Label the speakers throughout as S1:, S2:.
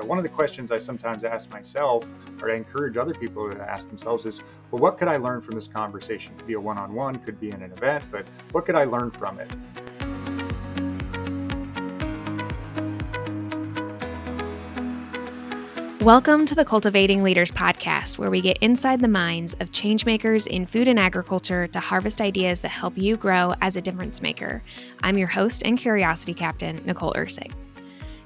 S1: one of the questions I sometimes ask myself, or I encourage other people to ask themselves is, well, what could I learn from this conversation? It could be a one-on-one, could be in an event, but what could I learn from it?
S2: Welcome to the Cultivating Leaders Podcast, where we get inside the minds of changemakers in food and agriculture to harvest ideas that help you grow as a difference maker. I'm your host and curiosity captain, Nicole Ursig.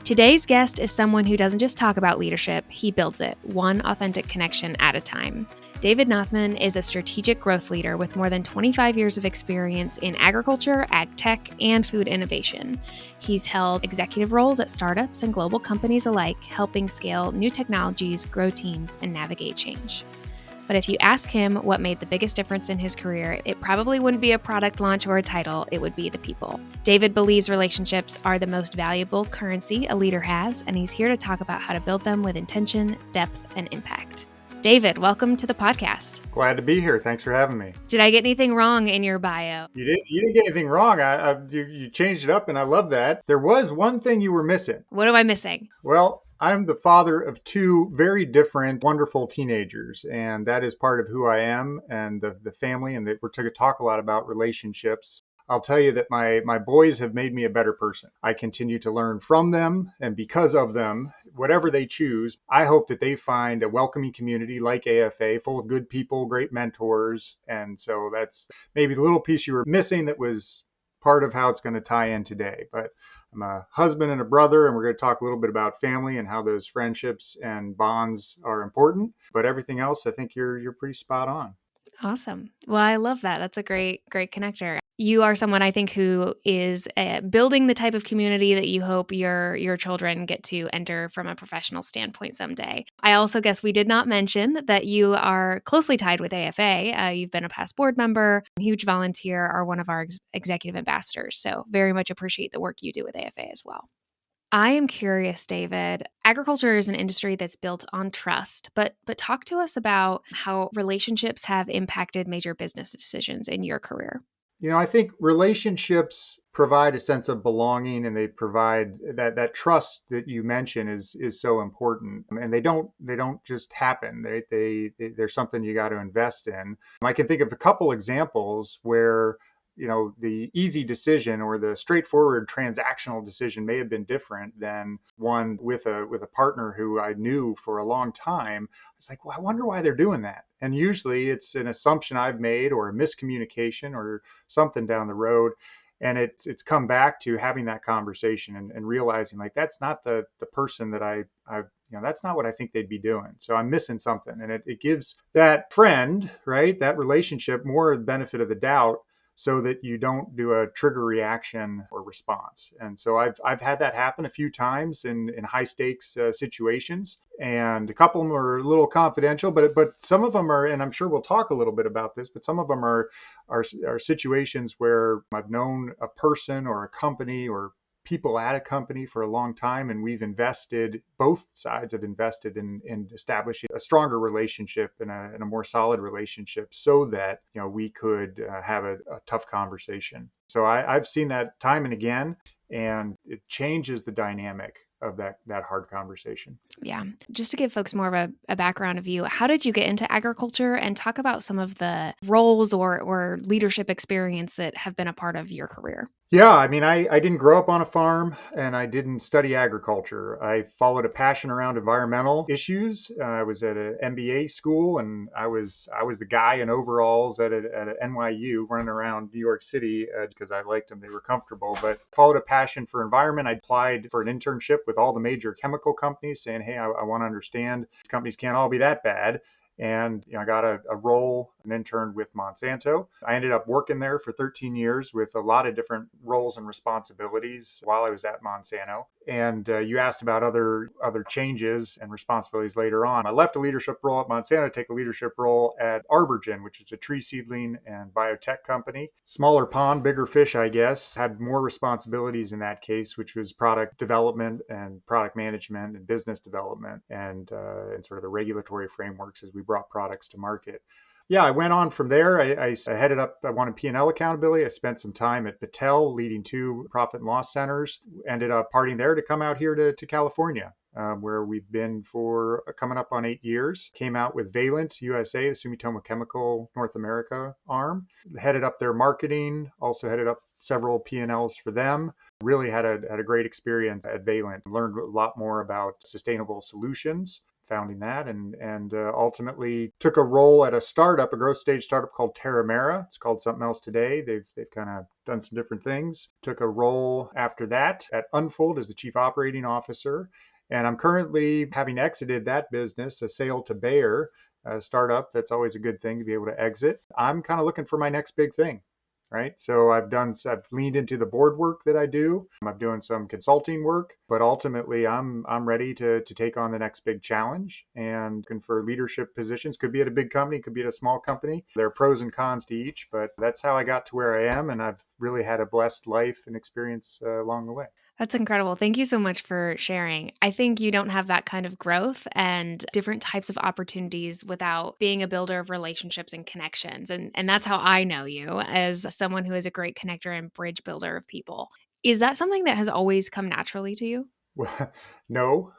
S2: Today's guest is someone who doesn't just talk about leadership, he builds it, one authentic connection at a time. David Nothmann is a strategic growth leader with more than 25 years of experience in agriculture, ag tech, and food innovation. He's held executive roles at startups and global companies alike, helping scale new technologies, grow teams, and navigate change. But if you ask him what made the biggest difference in his career, it probably wouldn't be a product launch or a title, it would be the people. David believes relationships are the most valuable currency a leader has, and he's here to talk about how to build them with intention, depth, and impact. David, welcome to the podcast.
S1: Glad to be here. Thanks for having me.
S2: Did I get anything wrong in your bio?
S1: You didn't get anything wrong. You changed it up, and I love that. There was one thing you were missing.
S2: What am I missing?
S1: Well, I'm the father of two very different, wonderful teenagers, and that is part of who I am and the family, and that we're going to talk a lot about relationships. I'll tell you that my boys have made me a better person. I continue to learn from them, and because of them, whatever they choose, I hope that they find a welcoming community like AFA, full of good people, great mentors. And so that's maybe the little piece you were missing that was part of how it's going to tie in today. But I'm a husband and a brother, and we're going to talk a little bit about family and how those friendships and bonds are important. But everything else, I think you're pretty spot on.
S2: Awesome. Well, I love that. That's a great connector. You are someone I think who is building the type of community that you hope your children get to enter from a professional standpoint someday. I also guess we did not mention that you are closely tied with AFA. You've been a past board member, huge volunteer, are one of our executive ambassadors. So very much appreciate the work you do with AFA as well. I am curious, David. Agriculture is an industry that's built on trust, but talk to us about how relationships have impacted major business decisions in your career.
S1: I think relationships provide a sense of belonging, and they provide that trust that you mentioned is so important. And they don't just happen. They're something you got to invest in. I can think of a couple examples where the easy decision or the straightforward transactional decision may have been different than one with a partner who I knew for a long time. It's like, well, I wonder why they're doing that. And usually it's an assumption I've made or a miscommunication or something down the road. And it's come back to having that conversation and realizing like, that's not the person that I that's not what I think they'd be doing. So I'm missing something. And it gives that friend, right, that relationship more benefit of the doubt, so that you don't do a trigger reaction or response. And so I've had that happen a few times in high stakes situations, and a couple of them are a little confidential, but some of them are, and I'm sure we'll talk a little bit about this, but some of them are situations where I've known a person or a company or people at a company for a long time, and both sides have invested in establishing a stronger relationship and a more solid relationship so that we could have a tough conversation. So I've seen that time and again, and it changes the dynamic of that hard conversation.
S2: Yeah. Just to give folks more of a background of you, how did you get into agriculture, and talk about some of the roles or leadership experience that have been a part of your career?
S1: Yeah, I mean, I didn't grow up on a farm, and I didn't study agriculture. I followed a passion around environmental issues. I was at an MBA school, and I was the guy in overalls at NYU running around New York City because I liked them. They were comfortable, but followed a passion for environment. I applied for an internship with all the major chemical companies saying, hey, I want to understand these companies can't all be that bad. And I got a role, an intern with Monsanto. I ended up working there for 13 years with a lot of different roles and responsibilities while I was at Monsanto. And you asked about other changes and responsibilities later on. I left a leadership role at Monsanto to take a leadership role at Arborgen, which is a tree seedling and biotech company. Smaller pond, bigger fish, I guess. Had more responsibilities in that case, which was product development and product management and business development and sort of the regulatory frameworks as we brought products to market. Yeah, I went on from there. I headed up, I wanted P&L accountability. I spent some time at Battelle leading 2 profit and loss centers. Ended up parting there to come out here to California. where we've been for coming up on 8 years. Came out with Valent USA, the Sumitomo Chemical North America arm. Headed up their marketing, also headed up several P&Ls for them. Really had a great experience at Valent. Learned a lot more about sustainable solutions, founding that, and ultimately took a role at a startup, a growth stage startup called Terramera. It's called something else today. They've kind of done some different things. Took a role after that at Unfold as the chief operating officer. And I'm currently, having exited that business, a sale to Bayer, a startup. That's always a good thing to be able to exit. I'm kind of looking for my next big thing. Right. So I've leaned into the board work that I do. I'm doing some consulting work, but ultimately I'm ready to take on the next big challenge and looking for leadership positions. Could be at a big company, could be at a small company. There are pros and cons to each, but that's how I got to where I am. And I've really had a blessed life and experience along the way.
S2: That's incredible. Thank you so much for sharing. I think you don't have that kind of growth and different types of opportunities without being a builder of relationships and connections. And that's how I know you, as someone who is a great connector and bridge builder of people. Is that something that has always come naturally to you?
S1: Well, no.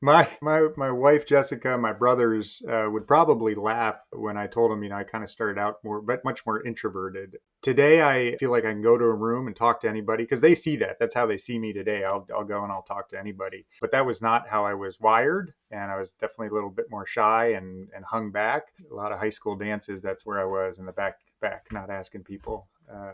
S1: My wife Jessica, my brothers would probably laugh when I told them, I kind of started out much more introverted. Today, I feel like I can go to a room and talk to anybody because they see that. That's how they see me today. I'll go and I'll talk to anybody. But that was not how I was wired, and I was definitely a little bit more shy and hung back. A lot of high school dances, that's where I was, in the back, not asking people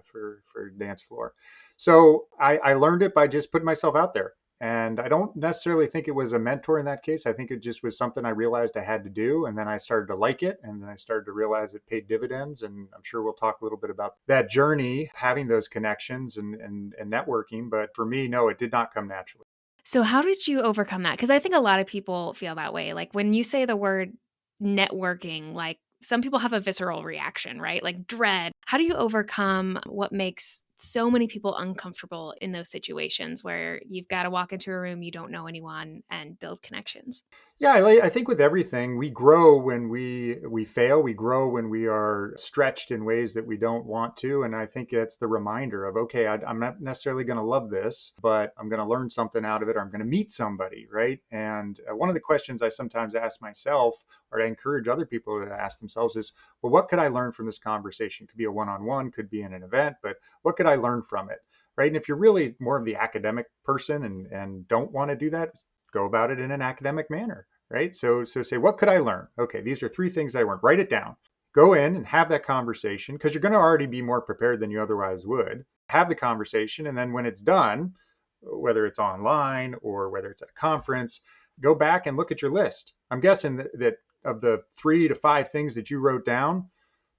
S1: for dance floor. So I learned it by just putting myself out there. And I don't necessarily think it was a mentor in that case. I think it just was something I realized I had to do. And then I started to like it. And then I started to realize it paid dividends. And I'm sure we'll talk a little bit about that journey, having those connections and networking. But for me, no, it did not come naturally.
S2: So, how did you overcome that? Because I think a lot of people feel that way. Like when you say the word networking, like some people have a visceral reaction, right? Like dread. How do you overcome what makes so many people uncomfortable in those situations where you've got to walk into a room, you don't know anyone, and build connections?
S1: Yeah, I think with everything, we grow when we fail. We grow when we are stretched in ways that we don't want to. And I think it's the reminder of, okay, I'm not necessarily going to love this, but I'm going to learn something out of it, or I'm going to meet somebody, right? And one of the questions I sometimes ask myself, or I encourage other people to ask themselves, is, well, what could I learn from this conversation? It could be a one-on-one, could be in an event, but what could I learn from it? Right. And if you're really more of the academic person and don't want to do that, go about it in an academic manner, right? So say, what could I learn? Okay, these are 3 things I learned. Write it down. Go in and have that conversation because you're going to already be more prepared than you otherwise would. Have the conversation, and then when it's done, whether it's online or whether it's at a conference, go back and look at your list. I'm guessing that of the 3 to 5 things that you wrote down,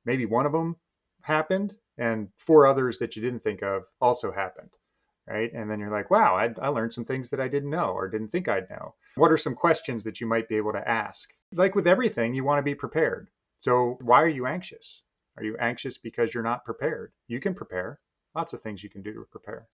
S1: maybe one of them happened and 4 others that you didn't think of also happened. Right. And then you're like, wow, I learned some things that I didn't know or didn't think I'd know. What are some questions that you might be able to ask? Like with everything, you want to be prepared. So why are you anxious? Are you anxious because you're not prepared? You can prepare. Lots of things you can do to prepare.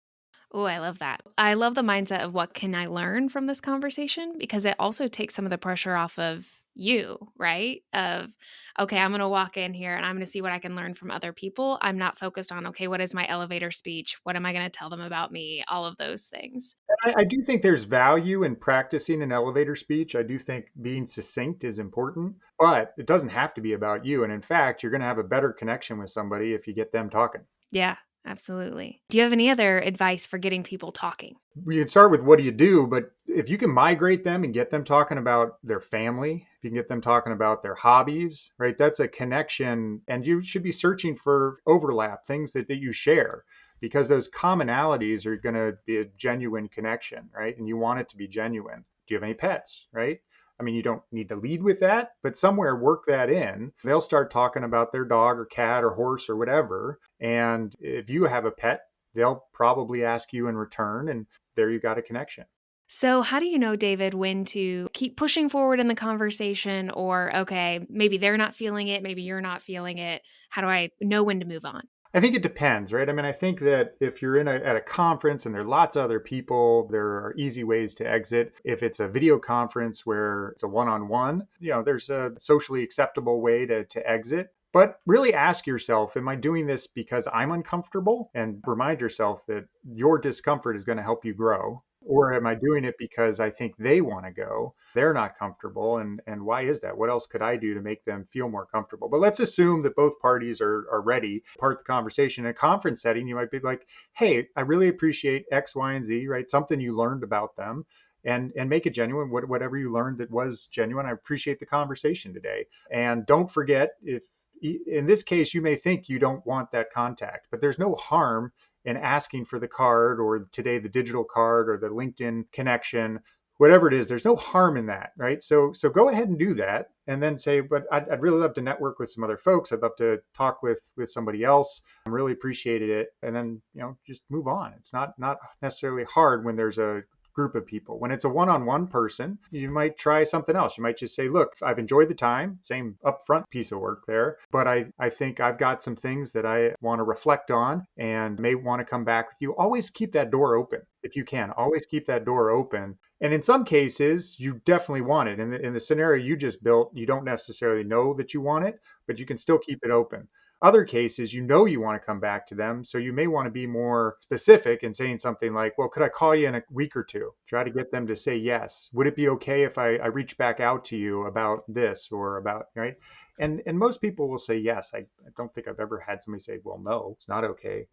S2: Oh, I love that. I love the mindset of what can I learn from this conversation, because it also takes some of the pressure off of you, right? Of, okay, I'm going to walk in here and I'm going to see what I can learn from other people. I'm not focused on, okay, what is my elevator speech? What am I going to tell them about me? All of those things.
S1: I do think there's value in practicing an elevator speech. I do think being succinct is important, but it doesn't have to be about you. And in fact, you're going to have a better connection with somebody if you get them talking.
S2: Yeah, absolutely. Do you have any other advice for getting people talking?
S1: We can start with what do you do, but if you can migrate them and get them talking about their family, if you can get them talking about their hobbies, right, that's a connection. And you should be searching for overlap, things that you share, because those commonalities are going to be a genuine connection, right? And you want it to be genuine. Do you have any pets, right? I mean, you don't need to lead with that, but somewhere work that in. They'll start talking about their dog or cat or horse or whatever. And if you have a pet, they'll probably ask you in return. And there you got a connection.
S2: So, how do you know, David, when to keep pushing forward in the conversation, or, okay, maybe they're not feeling it, maybe you're not feeling it? How do I know when to move on?
S1: I think it depends, right? I mean, I think that if you're at a conference and there are lots of other people, there are easy ways to exit. If it's a video conference where it's a one-on-one, there's a socially acceptable way to exit. But really ask yourself, am I doing this because I'm uncomfortable? And remind yourself that your discomfort is going to help you grow. Or am I doing it because I think they want to go? They're not comfortable. And why is that? What else could I do to make them feel more comfortable? But let's assume that both parties are ready. Part of the conversation in a conference setting, you might be like, hey, I really appreciate X, Y, and Z, right? Something you learned about them. And make it genuine. Whatever you learned that was genuine, I appreciate the conversation today. And don't forget, if in this case, you may think you don't want that contact, but there's no harm in asking for the card, or today the digital card, or the LinkedIn connection, whatever it is. There's no harm in that, right? So go ahead and do that, and then say, but I'd really love to network with some other folks. I'd love to talk with somebody else. I really appreciated it, and then just move on. It's not necessarily hard when there's a group of people. When it's a one-on-one person, you might try something else. You might just say, look, I've enjoyed the time, same upfront piece of work there, but I think I've got some things that I want to reflect on and may want to come back with you. Always keep that door open if you can. Always keep that door open. And in some cases, you definitely want it. In the scenario you just built, you don't necessarily know that you want it, but you can still keep it open. Other cases, you want to come back to them. So you may want to be more specific in saying something like, well, could I call you in a week or two? Try to get them to say yes. Would it be okay if I reach back out to you about this or about, right? And most people will say yes. I don't think I've ever had somebody say, well, no, it's not okay.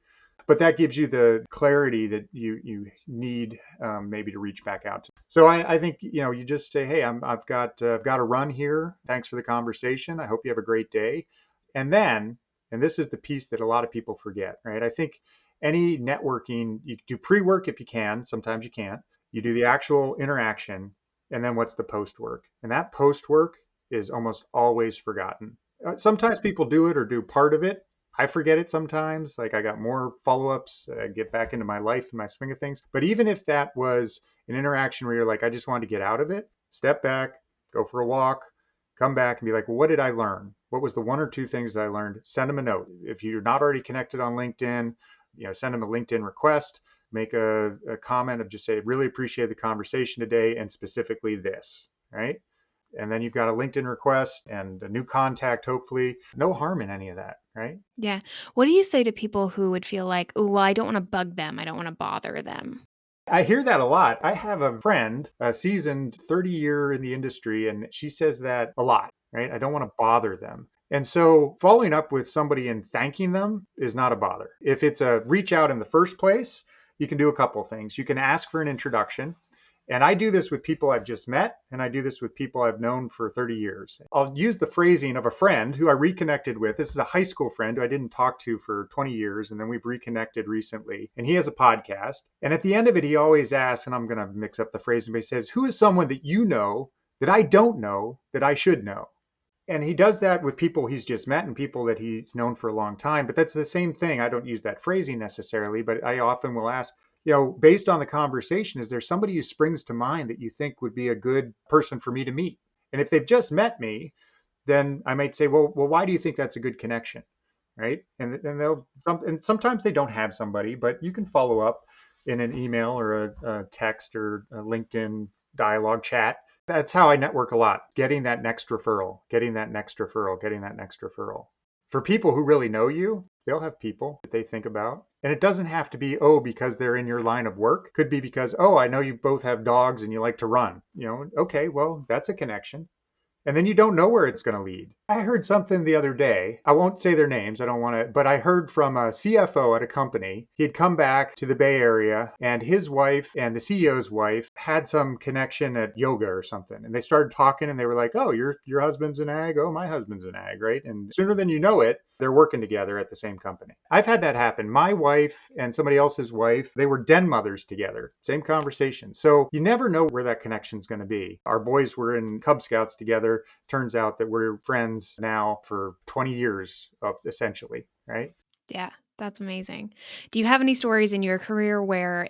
S1: But that gives you the clarity that you need, maybe to reach back out to. So I think, you just say, hey, I've got to run here. Thanks for the conversation. I hope you have a great day. And then, and this is the piece that a lot of people forget, right? I think any networking, you do pre-work if you can. Sometimes you can't. You do the actual interaction, and then what's the post-work? And that post-work is almost always forgotten. Sometimes people do it or do part of it. I forget it sometimes. Like, I got more follow-ups, get back into my life and my swing of things. But even if that was an interaction where you're like, I just wanted to get out of it, step back, go for a walk, come back and be like, well, what did I learn? What was the one or two things that I learned? Send them a note. If you're not already connected on LinkedIn, send them a LinkedIn request, make a comment of just say, really appreciate the conversation today, and specifically this, right? And then you've got a LinkedIn request and a new contact, hopefully. No harm in any of that, right?
S2: Yeah. What do you say to people who would feel like, oh, well, I don't want to bug them. I don't want to bother them?
S1: I hear that a lot. I have a friend, a seasoned 30-year in the industry, and she says that a lot, right? I don't want to bother them. And so following up with somebody and thanking them is not a bother. If it's a reach out in the first place, you can do a couple things. You can ask for an introduction. And I do this with people I've just met, and I do this with people I've known for 30 years. I'll use the phrasing of a friend who I reconnected with. This is a high school friend who I didn't talk to for 20 years, and then we've reconnected recently. And he has a podcast. And at the end of it, he always asks, and I'm going to mix up the phrasing, but he says, who is someone that you know that I don't know that I should know? And he does that with people he's just met and people that he's known for a long time. But that's the same thing. I don't use that phrasing necessarily, but I often will ask, based on the conversation, is there somebody who springs to mind that you think would be a good person for me to meet? And if they've just met me, then I might say, well, why do you think that's a good connection? Right. And sometimes they don't have somebody, but you can follow up in an email or a text or a LinkedIn dialogue chat. That's how I network a lot, getting that next referral, getting that next referral, getting that next referral. For people who really know you, they'll have people that they think about. And it doesn't have to be, because they're in your line of work. Could be because, I know you both have dogs and you like to run. Okay, well, that's a connection. And then you don't know where it's going to lead. I heard something the other day. I won't say their names. I don't want to, but I heard from a CFO at a company. He had come back to the Bay Area, and his wife and the CEO's wife had some connection at yoga or something. And they started talking, and they were like, oh, your husband's an ag. Oh, my husband's an ag, right? And sooner than you know it, they're working together at the same company. I've had that happen. My wife and somebody else's wife, they were den mothers together. Same conversation. So you never know where that connection's going to be. Our boys were in Cub Scouts together. Turns out that we're friends now for 20 years, essentially, right?
S2: Yeah, that's amazing. Do you have any stories in your career where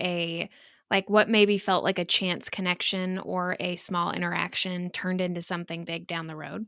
S2: what maybe felt like a chance connection or a small interaction turned into something big down the road?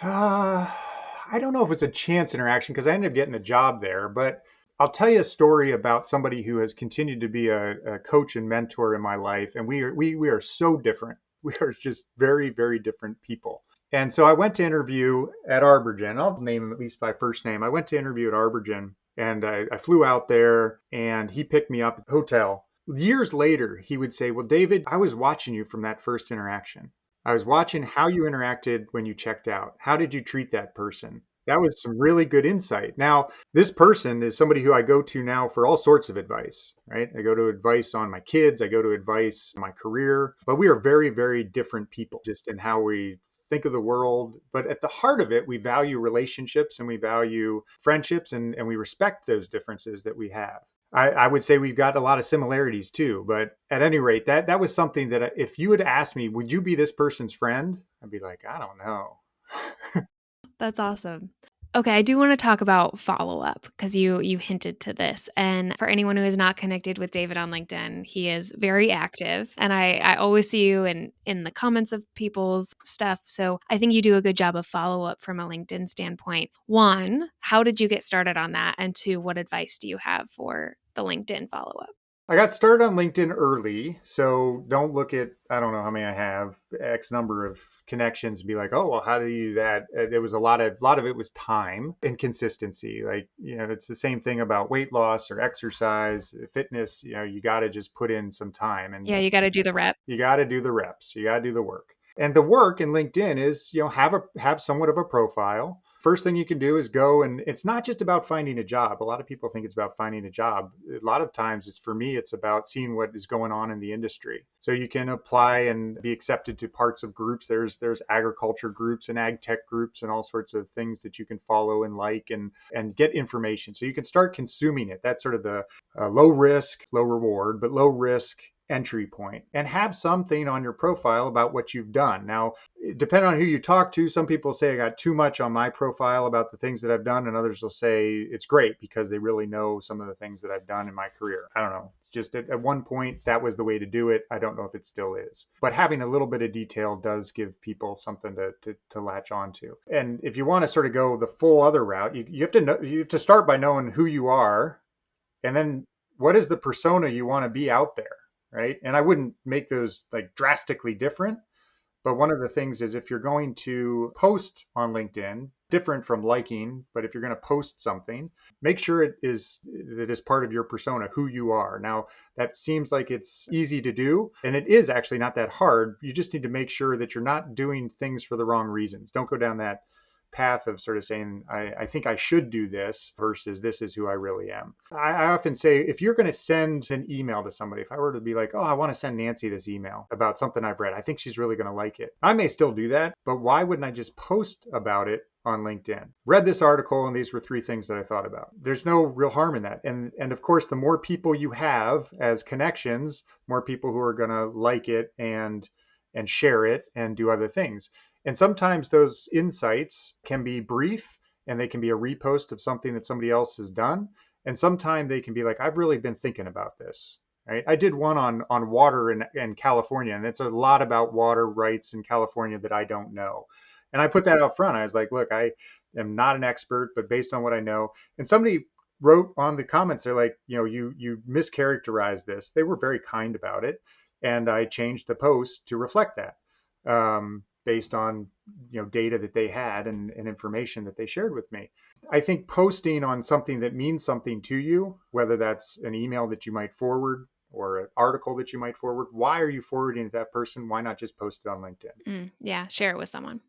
S1: I don't know if it's a chance interaction because I ended up getting a job there, but I'll tell you a story about somebody who has continued to be a coach and mentor in my life. And we are so different. We are just very, very different people. And so I went to interview at Arborgen. I'll name him at least by first name. I went to interview at Arborgen, and I flew out there, and he picked me up at the hotel. Years later, he would say, well, David, I was watching you from that first interaction. I was watching how you interacted when you checked out. How did you treat that person? That was some really good insight. Now, this person is somebody who I go to now for all sorts of advice, right? I go to advice on my kids, I go to advice on my career, but we are very, very different people just in how we think of the world. But at the heart of it, we value relationships and we value friendships and we respect those differences that we have. I would say we've got a lot of similarities too, but at any rate, that was something that if you had asked me, would you be this person's friend? I'd be like, I don't know.
S2: That's awesome. Okay, I do want to talk about follow-up because you hinted to this. And for anyone who is not connected with David on LinkedIn, he is very active. And I always see you in the comments of people's stuff. So I think you do a good job of follow-up from a LinkedIn standpoint. One, how did you get started on that? And two, what advice do you have for the LinkedIn follow-up?
S1: I got started on LinkedIn early, so don't look at, I don't know how many I have, X number of connections and be like, oh, well, how do you do that? There was a lot of it was time and consistency. Like, it's the same thing about weight loss or exercise, fitness, you got to just put in some time and
S2: Yeah, you got to do the rep.
S1: you got to do the reps. You got to do the work. And the work in LinkedIn is, have somewhat of a profile. First thing you can do is go, and it's not just about finding a job. A lot of people think it's about finding a job. A lot of times for me, it's about seeing what is going on in the industry. So you can apply and be accepted to parts of groups. There's agriculture groups and ag tech groups and all sorts of things that you can follow and like and get information. So you can start consuming it. That's sort of the low risk, low reward, but low risk entry point, and have something on your profile about what you've done. Now, depending on who you talk to, some people say I got too much on my profile about the things that I've done, and others will say it's great because they really know some of the things that I've done in my career. I don't know. Just at one point, that was the way to do it. I don't know if it still is. But having a little bit of detail does give people something to latch onto. And if you want to sort of go the full other route, you have to know, you have to start by knowing who you are, and then what is the persona you want to be out there. Right. And I wouldn't make those like drastically different. But one of the things is if you're going to post on LinkedIn, different from liking, but if you're going to post something, make sure it is part of your persona, who you are. Now, that seems like it's easy to do, and it is actually not that hard. You just need to make sure that you're not doing things for the wrong reasons. Don't go down that path of sort of saying, I think I should do this versus this is who I really am. I often say, if you're going to send an email to somebody, if I were to be like, oh, I want to send Nancy this email about something I've read, I think she's really going to like it. I may still do that, but why wouldn't I just post about it on LinkedIn? Read this article, and these were 3 things that I thought about. There's no real harm in that. And of course, the more people you have as connections, more people who are going to like it and share it and do other things. And sometimes those insights can be brief and they can be a repost of something that somebody else has done. And sometimes they can be like, I've really been thinking about this. Right? I did one on water in California, and it's a lot about water rights in California that I don't know. And I put that out front. I was like, look, I am not an expert, but based on what I know. And somebody wrote on the comments, they're like, you mischaracterized this. They were very kind about it. And I changed the post to reflect that. Based on data that they had and information that they shared with me. I think posting on something that means something to you, whether that's an email that you might forward or an article that you might forward, why are you forwarding to that person? Why not just post it on LinkedIn?
S2: Yeah, share it with someone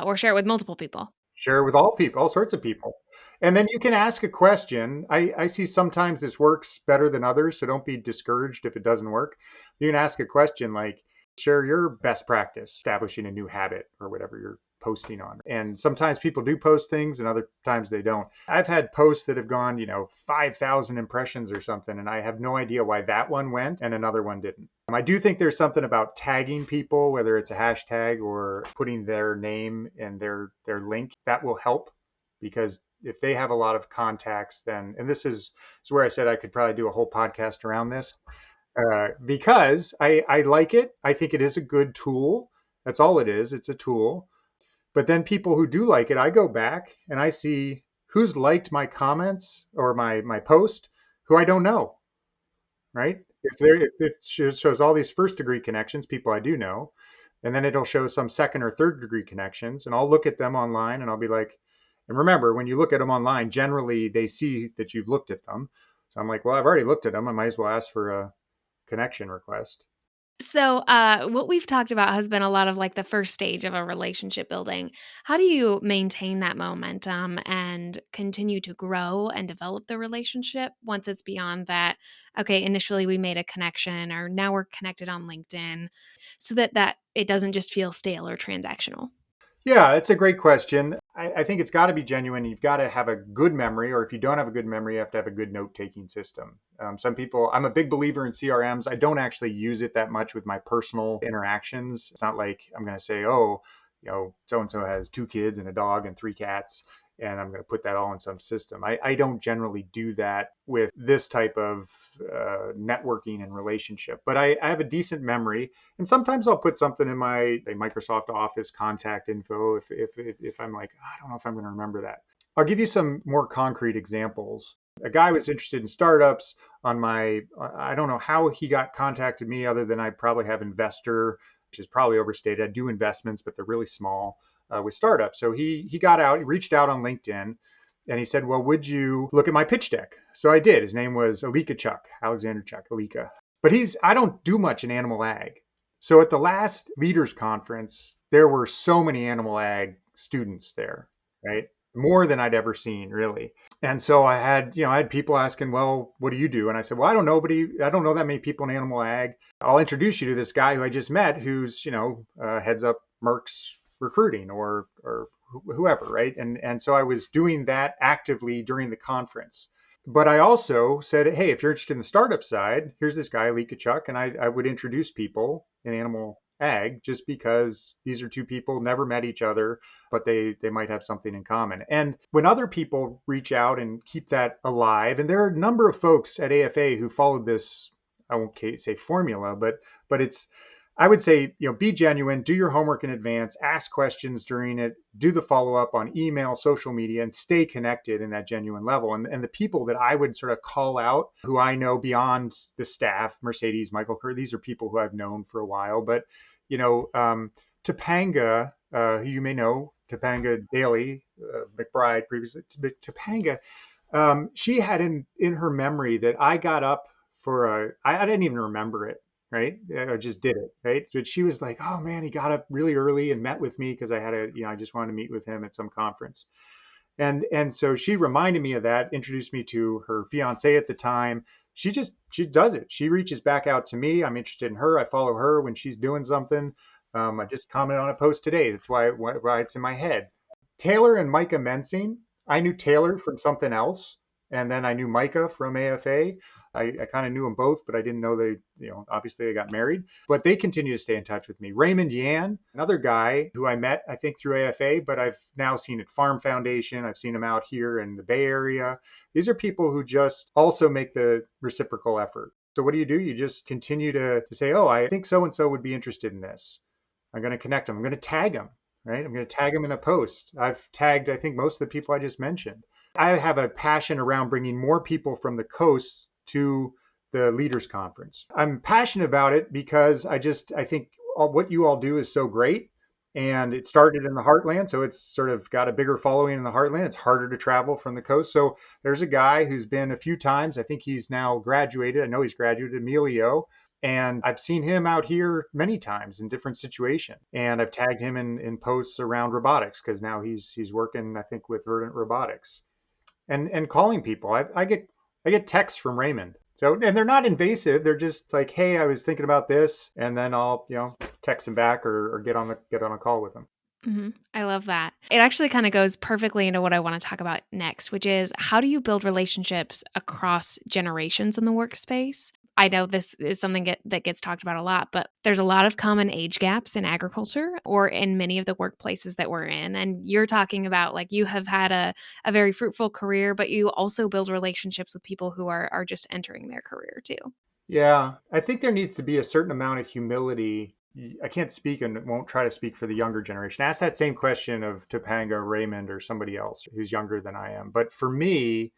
S2: or share it with multiple people.
S1: Share it with all people, all sorts of people. And then you can ask a question. I see sometimes this works better than others, so don't be discouraged if it doesn't work. You can ask a question like, share your best practice, establishing a new habit or whatever you're posting on. And sometimes people do post things and other times they don't. I've had posts that have gone, 5,000 impressions or something, and I have no idea why that one went and another one didn't. I do think there's something about tagging people, whether it's a hashtag or putting their name and their link, that will help, because if they have a lot of contacts, then, and this is where I said I could probably do a whole podcast around this. Because I like it. I think it is a good tool. That's all it is. It's a tool. But then people who do like it, I go back and I see who's liked my comments or my post who I don't know, right? If it shows all these first degree connections, people I do know, and then it'll show some second or third degree connections, and I'll look at them online and I'll be like, and remember, when you look at them online, generally they see that you've looked at them. So I'm like, well, I've already looked at them. I might as well ask for connection request.
S2: So, what we've talked about has been a lot of like the first stage of a relationship building. How do you maintain that momentum and continue to grow and develop the relationship once it's beyond that? Okay, initially we made a connection, or now we're connected on LinkedIn, so that it doesn't just feel stale or transactional.
S1: Yeah, it's a great question. I think it's got to be genuine. You've got to have a good memory, or if you don't have a good memory, you have to have a good note-taking system. Some people, I'm a big believer in CRMs. I don't actually use it that much with my personal interactions. It's not like I'm going to say, oh, so and so has 2 kids and a dog and 3 cats, and I'm going to put that all in some system. I don't generally do that with this type of networking and relationship, but I have a decent memory. And sometimes I'll put something in my Microsoft Office contact info if I'm like, I don't know if I'm going to remember that. I'll give you some more concrete examples. A guy was interested in startups on I don't know how he got contacted me other than I probably have investor, which is probably overstated. I do investments, but they're really small with startups. So he reached out on LinkedIn, and he said, well, would you look at my pitch deck? So I did. His name was Alexander Chuck, Alika. But I don't do much in animal ag. So at the last leaders conference, there were so many animal ag students there, right? More than I'd ever seen, really. And so I had people asking, well, what do you do? And I said, well, I don't know that many people in animal ag. I'll introduce you to this guy who I just met, who's, heads up Merck's recruiting or whoever, right? And so I was doing that actively during the conference. But I also said, hey, if you're interested in the startup side, here's this guy, Lee Kachuk, and I would introduce people in animal ag just because these are two people never met each other, but they might have something in common. And when other people reach out and keep that alive, and there are a number of folks at AFA who followed this, I won't say formula, but I would say, be genuine, do your homework in advance, ask questions during it, do the follow-up on email, social media, and stay connected in that genuine level. And the people that I would sort of call out, who I know beyond the staff, Mercedes, Michael Kerr, these are people who I've known for a while. But, Topanga, who you may know, Topanga Daly, McBride previously, Topanga, she had in her memory that I got up I didn't even remember it. Right. I just did it. Right. But she was like, oh man, he got up really early and met with me because I just wanted to meet with him at some conference. And so she reminded me of that, introduced me to her fiance at the time. She does it. She reaches back out to me. I'm interested in her. I follow her when she's doing something. I just commented on a post today. That's why it's in my head. Taylor and Micah Mensing. I knew Taylor from something else. And then I knew Micah from AFA. I kind of knew them both, but I didn't know obviously they got married, but they continue to stay in touch with me. Raymond Yan, another guy who I met, I think through AFA, but I've now seen at Farm Foundation. I've seen him out here in the Bay Area. These are people who just also make the reciprocal effort. So what do? You just continue to say, oh, I think so-and-so would be interested in this. I'm going to connect them. I'm going to tag them, right? I'm going to tag them in a post. I've tagged, I think, most of the people I just mentioned. I have a passion around bringing more people from the coast to the leaders conference. I'm passionate about it because I think what you all do is so great, and it started in the heartland. So it's sort of got a bigger following in the heartland. It's harder to travel from the coast. So there's a guy who's been a few times. I think he's now graduated. I know he's graduated, Emilio. And I've seen him out here many times in different situations. And I've tagged him in posts around robotics because now he's working, I think, with Verdant Robotics. And calling people. I get texts from Raymond. So, and they're not invasive. They're just like, hey, I was thinking about this, and then I'll, text him back or get on a call with him.
S2: Mm-hmm. I love that. It actually kind of goes perfectly into what I want to talk about next, which is how do you build relationships across generations in the workspace? I know this is something that gets talked about a lot, but there's a lot of common age gaps in agriculture or in many of the workplaces that we're in. And you're talking about like you have had a very fruitful career, but you also build relationships with people who are just entering their career too.
S1: Yeah, I think there needs to be a certain amount of humility. I can't speak and won't try to speak for the younger generation. Ask that same question of Topanga, Raymond, or somebody else who's younger than I am. But for me,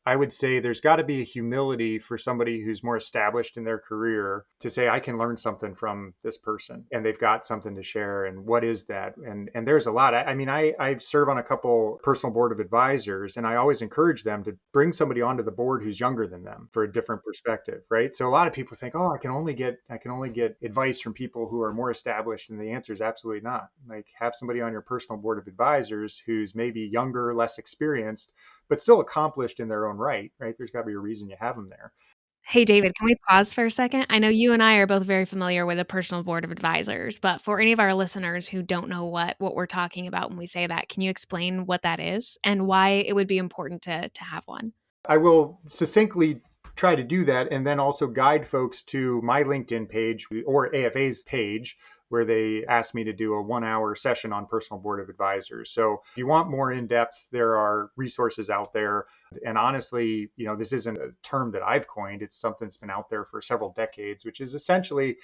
S1: I would say there's got to be a humility for somebody who's more established in their career to say, I can learn something from this person and they've got something to share. And what is that? And there's a lot. I serve on a couple personal board of advisors, and I always encourage them to bring somebody onto the board who's younger than them for a different perspective, right? So a lot of people think, oh, I can only get advice from people who are more established. And the answer is absolutely not. Like, have somebody on your personal board of advisors who's maybe younger, less experienced, but still accomplished in their own right? There's got to be a reason you have them there.
S2: Hey, David, can we pause for a second? I know you and I are both very familiar with a personal board of advisors, but for any of our listeners who don't know what we're talking about when we say that, can you explain what that is and why it would be important to have one?
S1: I will succinctly try to do that and then also guide folks to my LinkedIn page or AFA's page, where they asked me to do a 1-hour session on personal board of advisors. So if you want more in depth, there are resources out there. And honestly, this isn't a term that I've coined. It's something that's been out there for several decades, which is essentially,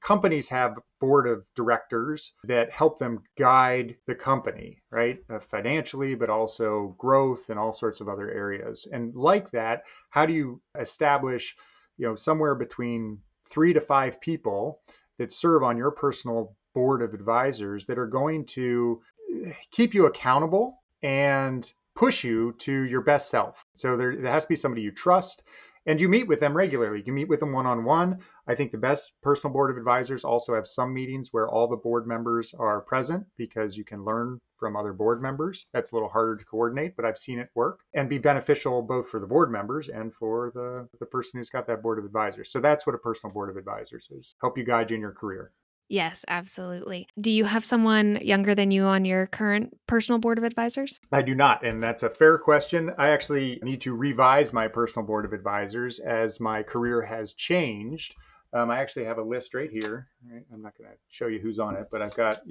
S1: companies have board of directors that help them guide the company, right? Financially, but also growth and all sorts of other areas. And like that, how do you establish, somewhere between 3 to 5 people that serve on your personal board of advisors that are going to keep you accountable and push you to your best self? So there has to be somebody you trust, and you meet with them regularly. You meet with them one-on-one. I think the best personal board of advisors also have some meetings where all the board members are present, because you can learn from other board members. That's a little harder to coordinate, but I've seen it work and be beneficial both for the board members and for the person who's got that board of advisors. So that's what a personal board of advisors is. Help you guide you in your career.
S2: Yes, absolutely. Do you have someone younger than you on your current personal board of advisors?
S1: I do not, and that's a fair question. I actually need to revise my personal board of advisors as my career has changed. I actually have a list right here. Right? I'm not going to show you who's on it, but I've got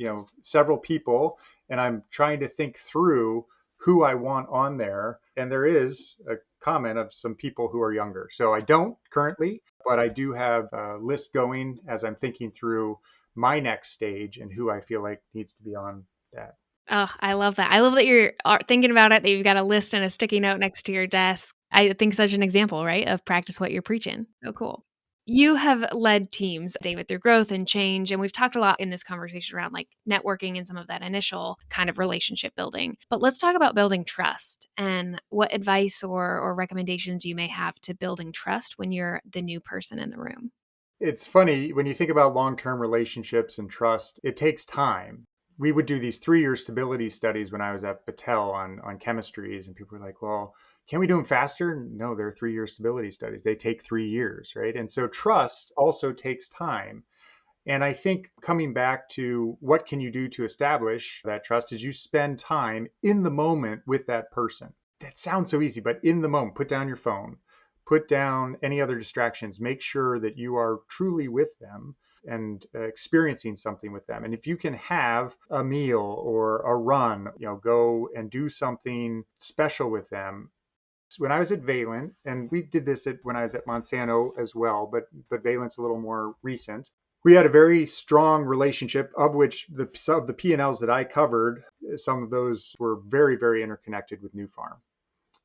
S1: several people, and I'm trying to think through who I want on there. And there is a comment of some people who are younger. So I don't currently, but I do have a list going as I'm thinking through my next stage and who I feel like needs to be on that.
S2: Oh, I love that. I love that you're thinking about it, that you've got a list and a sticky note next to your desk. I think such an example, right, of practice what you're preaching. So cool. You have led teams, David, through growth and change. And we've talked a lot in this conversation around like networking and some of that initial kind of relationship building. But let's talk about building trust and what advice or recommendations you may have to building trust when you're the new person in the room.
S1: It's funny when you think about long-term relationships and trust, it takes time. We would do these 3-year stability studies when I was at Battelle on chemistries, and people were like, well, can we do them faster? No, they're 3-year stability studies. They take 3 years, right? And so trust also takes time. And I think coming back to what can you do to establish that trust is you spend time in the moment with that person. That sounds so easy, but in the moment, put down your phone, put down any other distractions, make sure that you are truly with them and experiencing something with them. And if you can have a meal or a run, go and do something special with them. When I was at Valent, and we did this when I was at Monsanto as well, but Valent's a little more recent. We had a very strong relationship, of which some of the P&Ls that I covered, some of those were very, very interconnected with New Farm.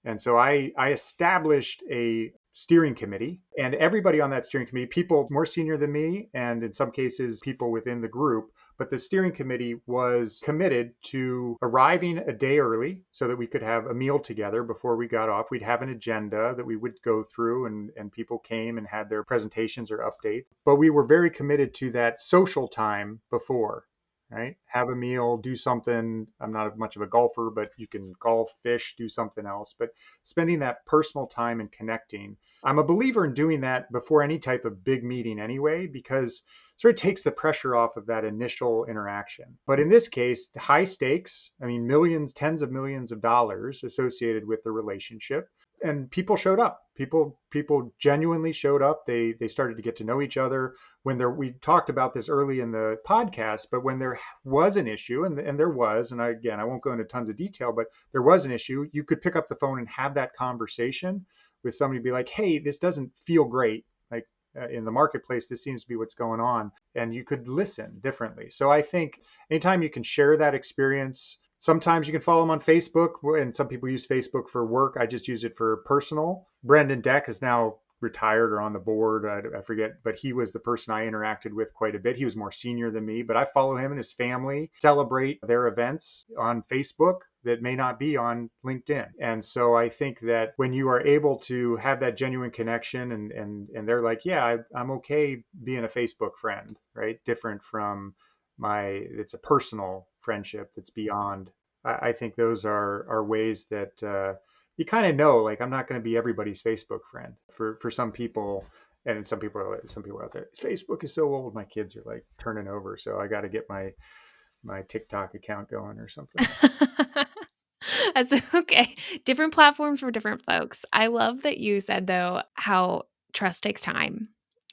S1: And so I established a steering committee, and everybody on that steering committee, people more senior than me, and in some cases, people within the group. But the steering committee was committed to arriving a day early so that we could have a meal together before we got off. We'd have an agenda that we would go through, and people came and had their presentations or updates. But we were very committed to that social time before. Right? Have a meal, do something. I'm not much of a golfer, but you can golf, fish, do something else. But spending that personal time and connecting. I'm a believer in doing that before any type of big meeting anyway, because it sort of takes the pressure off of that initial interaction. But in this case, high stakes, millions, tens of millions of dollars associated with the relationship. And people showed up. People genuinely showed up. They started to get to know each other. We talked about this early in the podcast, but when there was an issue, and there was, and I won't go into tons of detail, but there was an issue, you could pick up the phone and have that conversation with somebody, be like, hey, this doesn't feel great. Like in the marketplace, this seems to be what's going on. And you could listen differently. So I think anytime you can share that experience, Sometimes you can follow them on Facebook, and some people use Facebook for work. I just use it for personal. Brendan Deck is now retired or on the board. I forget, but he was the person I interacted with quite a bit. He was more senior than me, but I follow him and his family celebrate their events on Facebook that may not be on LinkedIn. And so I think that when you are able to have that genuine connection and they're like, yeah, I'm okay being a Facebook friend, right? Different from it's a personal friendship that's beyond. I think those are ways that you kind of know, like I'm not going to be everybody's Facebook friend. For some people, and some people out there, Facebook is so old. My kids are like turning over, so I got to get my TikTok account going or something.
S2: That's okay. Different platforms for different folks. I love that you said, though, how trust takes time.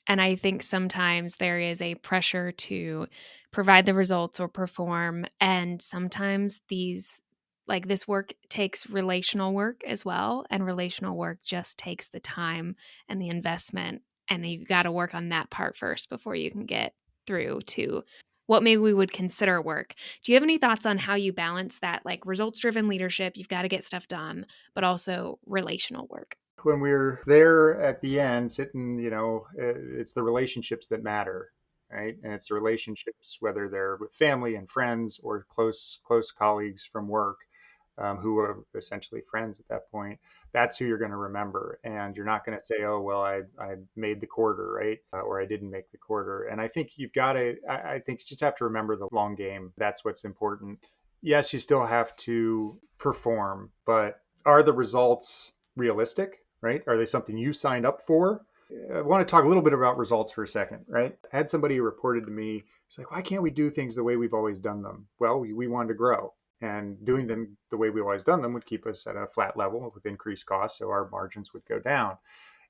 S2: And I think sometimes there is a pressure to provide the results or perform. And sometimes this work takes relational work as well. And relational work just takes the time and the investment. And you got to work on that part first before you can get through to what maybe we would consider work. Do you have any thoughts on how you balance that, like results driven leadership? You've got to get stuff done, but also relational work.
S1: When we're there at the end, sitting, it's the relationships that matter, right? And it's the relationships, whether they're with family and friends or close colleagues from work, who are essentially friends at that point. That's who you're going to remember, and you're not going to say, "Oh, well, I made the quarter, right?" Or I didn't make the quarter. And I think you've got to. I think you just have to remember the long game. That's what's important. Yes, you still have to perform, but are the results realistic? Right? Are they something you signed up for? I want to talk a little bit about results for a second, right? I had somebody who reported to me, it's like, why can't we do things the way we've always done them? Well, we wanted to grow, and doing them the way we've always done them would keep us at a flat level with increased costs, so our margins would go down.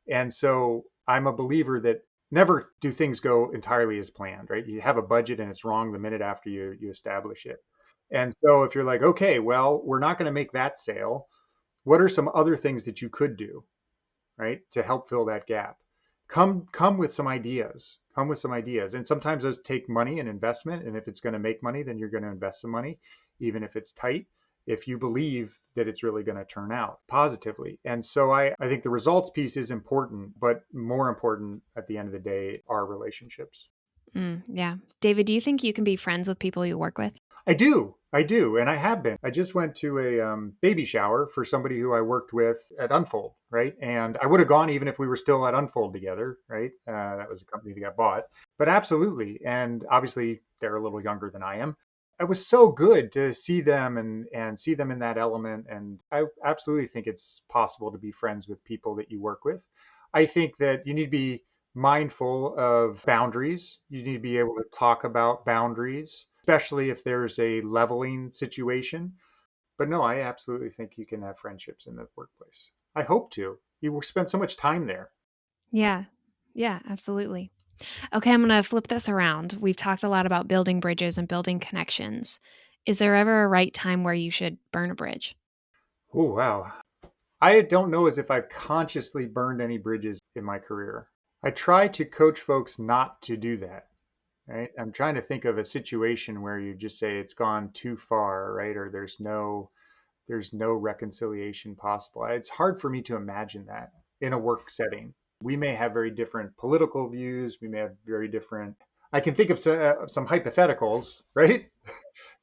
S1: And so I'm a believer that never do things go entirely as planned, right? You have a budget and it's wrong the minute after you establish it. And so if you're like, okay, well, we're not going to make that sale, what are some other things that you could do, right, to help fill that gap? Come with some ideas. Come with some ideas. And sometimes those take money and investment. And if it's going to make money, then you're going to invest some money, even if it's tight, if you believe that it's really going to turn out positively. And so I think the results piece is important, but more important at the end of the day are relationships.
S2: Yeah. David, do you think you can be friends with people you work with?
S1: I do, and I have been. I just went to a baby shower for somebody who I worked with at Unfold, right? And I would have gone even if we were still at Unfold together, right? That was a company that got bought, but absolutely. And obviously, they're a little younger than I am. It was so good to see them and see them in that element. And I absolutely think it's possible to be friends with people that you work with. I think that you need to be mindful of boundaries. You need to be able to talk about boundaries, especially if there's a leveling situation. But no, I absolutely think you can have friendships in the workplace. I hope to. You will spend so much time there.
S2: Yeah. Yeah, absolutely. Okay, I'm going to flip this around. We've talked a lot about building bridges and building connections. Is there ever a right time where you should burn a bridge?
S1: Oh, wow. I don't know as if I've consciously burned any bridges in my career. I try to coach folks not to do that. Right? I'm trying to think of a situation where you just say it's gone too far, right? Or there's no reconciliation possible. It's hard for me to imagine that in a work setting. We may have very different political views. We may have very different. I can think of some hypotheticals, right?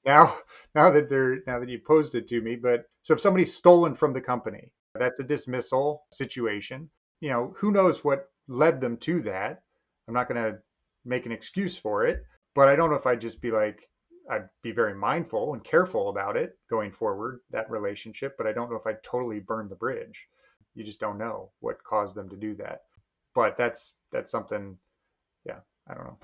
S1: Now, now that you posed it to me, but so if somebody's stolen from the company, that's a dismissal situation. Who knows what led them to that? I'm not going to make an excuse for it, but I don't know if I'd be very mindful and careful about it going forward, that relationship, but I don't know if I'd totally burn the bridge. You just don't know what caused them to do that. But that's something, yeah, I don't know.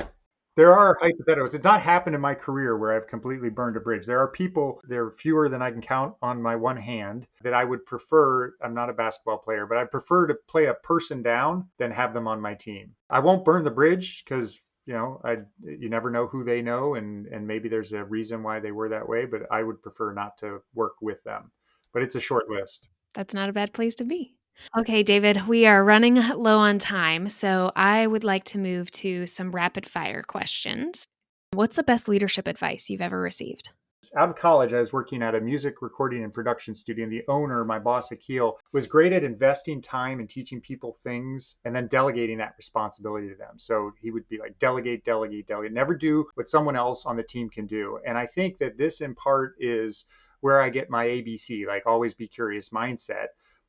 S1: There are hypotheticals. It's not happened in my career where I've completely burned a bridge. There are people, there are fewer than I can count on my one hand, that I would prefer. I'm not a basketball player, but I prefer to play a person down than have them on my team. I won't burn the bridge because, you never know who they know, and maybe there's a reason why they were that way, but I would prefer not to work with them. But it's a short list.
S2: That's not a bad place to be. Okay, David, we are running low on time, so I would like to move to some rapid fire questions. What's the best leadership advice you've ever received?
S1: Out of college, I was working at a music recording and production studio, and the owner, my boss Akil, was great at investing time and teaching people things and then delegating that responsibility to them. So he would be like, delegate, delegate, delegate, never do what someone else on the team can do. And I think that this in part is where I get my ABC, like always be curious mindset,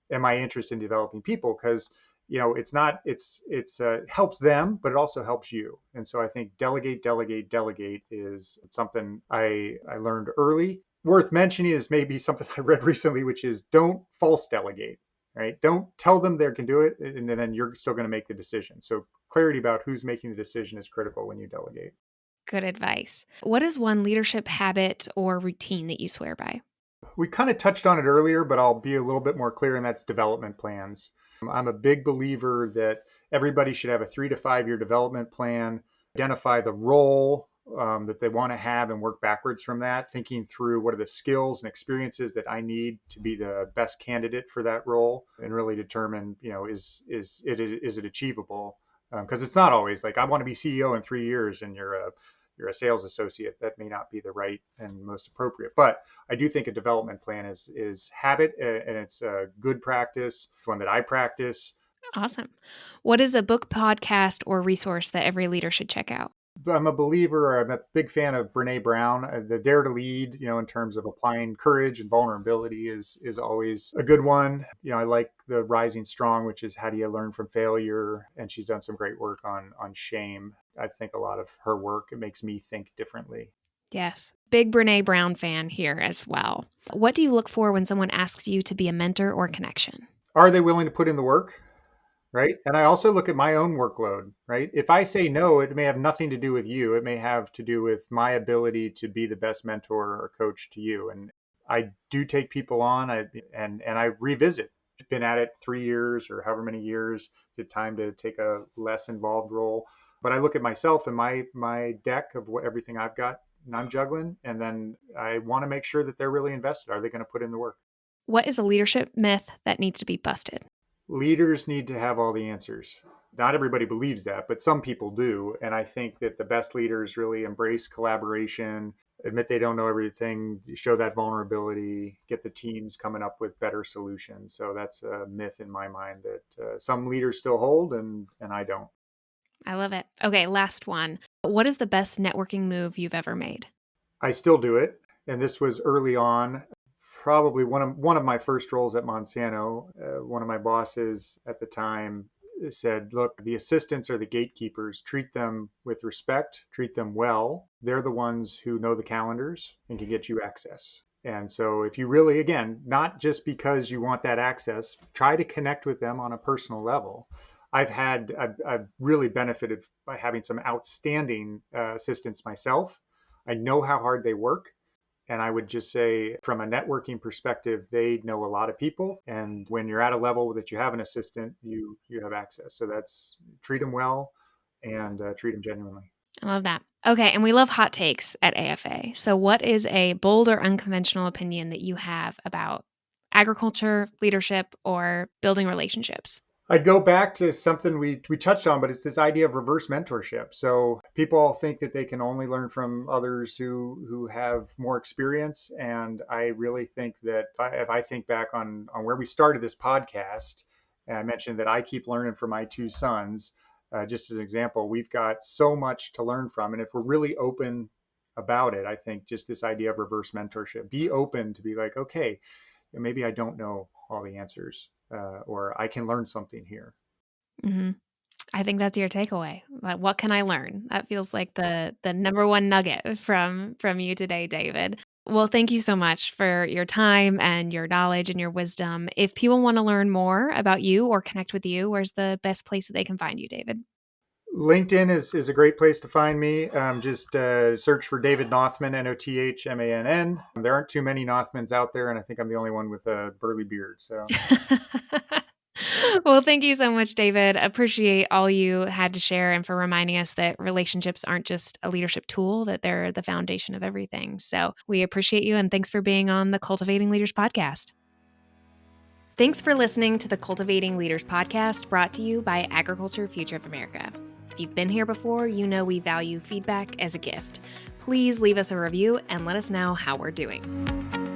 S1: and my interest in developing people, because it's not it's helps them, but it also helps you. And so I think delegate, delegate, delegate is something I learned early. Worth mentioning is maybe something I read recently, which is don't false delegate, right? Don't tell them they can do it, and then you're still going to make the decision. So clarity about who's making the decision is critical when you delegate.
S2: Good advice. What is one leadership habit or routine that you swear by?
S1: We kind of touched on it earlier, but I'll be a little bit more clear, and that's development plans. I'm a big believer that everybody should have a 3 to 5 year development plan, identify the role that they want to have and work backwards from that, thinking through what are the skills and experiences that I need to be the best candidate for that role, and really determine, is it achievable? Because it's not always like I want to be CEO in 3 years and you're a sales associate. That may not be the right and most appropriate. But I do think a development plan is habit, and it's a good practice. It's one that I practice.
S2: Awesome. What is a book, podcast, or resource that every leader should check out?
S1: I'm a big fan of Brene Brown. The Dare to Lead, in terms of applying courage and vulnerability is always a good one. I like the Rising Strong, which is how do you learn from failure? And she's done some great work on shame. I think a lot of her work, it makes me think differently.
S2: Yes. Big Brene Brown fan here as well. What do you look for when someone asks you to be a mentor or connection?
S1: Are they willing to put in the work? Right. And I also look at my own workload, right? If I say no, it may have nothing to do with you. It may have to do with my ability to be the best mentor or coach to you. And I do take people on, and I revisit. I've been at it 3 years or however many years. Is it time to take a less involved role? But I look at myself and my deck of everything I've got and I'm juggling, and then I want to make sure that they're really invested. Are they going to put in the work?
S2: What is a leadership myth that needs to be busted?
S1: Leaders need to have all the answers. Not everybody believes that, but some people do. And I think that the best leaders really embrace collaboration, admit they don't know everything, show that vulnerability, get the teams coming up with better solutions. So that's a myth in my mind that some leaders still hold, and I don't.
S2: I love it. Okay, last one. What is the best networking move you've ever made?
S1: I still do it. And this was early on. Probably one of my first roles at Monsanto. One of my bosses at the time said, "Look, the assistants are the gatekeepers. Treat them with respect. Treat them well. They're the ones who know the calendars and can get you access." And so, if you really, again, not just because you want that access, try to connect with them on a personal level. I've really benefited by having some outstanding assistants myself. I know how hard they work. And I would just say, from a networking perspective, they know a lot of people. And when you're at a level that you have an assistant, you have access. So that's treat them well and treat them genuinely.
S2: I love that. Okay, and we love hot takes at AFA. So what is a bold or unconventional opinion that you have about agriculture, leadership, or building relationships?
S1: I'd go back to something we touched on, but it's this idea of reverse mentorship. So people all think that they can only learn from others who have more experience, and I really think that if I think back on where we started this podcast, and I mentioned that I keep learning from my 2 sons. Just as an example, we've got so much to learn from, and if we're really open about it, I think just this idea of reverse mentorship, be open to be like, okay, maybe I don't know all the answers, or I can learn something here.
S2: Mm-hmm. I think that's your takeaway. Like, what can I learn? That feels like the number one nugget from you today, David. Well, thank you so much for your time and your knowledge and your wisdom. If people want to learn more about you or connect with you, where's the best place that they can find you, David?
S1: LinkedIn is a great place to find me. Just search for David Nothmann, Nothmann. There aren't too many Nothmans out there, and I think I'm the only one with a burly beard. So,
S2: Well, thank you so much, David. Appreciate all you had to share and for reminding us that relationships aren't just a leadership tool, that they're the foundation of everything. So we appreciate you, and thanks for being on the Cultivating Leaders Podcast. Thanks for listening to the Cultivating Leaders Podcast, brought to you by Agriculture Future of America. If you've been here before, you know we value feedback as a gift. Please leave us a review and let us know how we're doing.